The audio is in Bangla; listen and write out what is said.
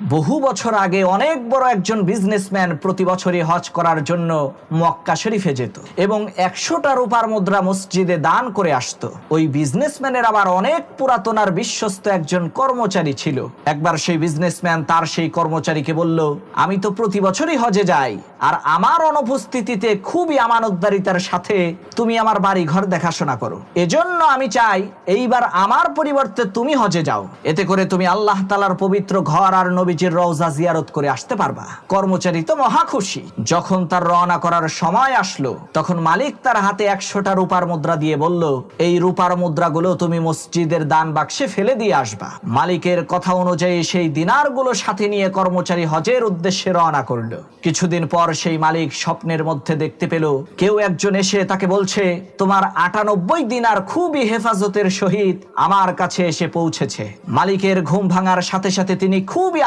বহু বছর আগে অনেক বড় একজন বিজনেসম্যান প্রতি বছরই হজ করার জন্য মক্কা শরীফে যেত এবং 100টা রূপার মুদ্রা মসজিদে দান করে আসতো। ওই বিজনেসম্যানের আবার অনেক পুরাতন আর বিশ্বস্ত একজন কর্মচারী ছিল। একবার সেই বিজনেসম্যান তার সেই কর্মচারীকে বলল, আমি তো প্রতি বছরই হজে যাই, আর আমার অনুপস্থিতিতে খুবই আমানতদারিতার সাথে তুমি আমার বাড়ি ঘর দেখাশোনা করো। এজন্য আমি চাই এইবার আমার পরিবর্তে তুমি হজে যাও, এতে করে তুমি আল্লাহ তাআলার পবিত্র ঘর আর নবীজির রওজা জিয়ারত করে আসতে পারবা। কর্মচারী তো মহা খুশি। যখন তার রওনা করার সময় আসলো, তখন মালিক তার হাতে 100টা রূপার মুদ্রা দিয়ে বলল, এই রূপার মুদ্রাগুলো তুমি মসজিদের দান বাক্সে ফেলে দিয়ে আসবা। মালিকের কথা অনুযায়ী সেই দিনারগুলো সাথে নিয়ে কর্মচারী হজের উদ্দেশ্যে রওনা করলো। কিছুদিন পর সেই মালিক স্বপ্নের মধ্যে দেখতে পেল কেউ একজন এসে তাকে বলছে, তোমার 98 দিনার খুবই হেফাজতের সহিত আমার কাছে এসে পৌঁছেছে। মালিকের ঘুম ভাঙার সাথে সাথে তিনি খুবই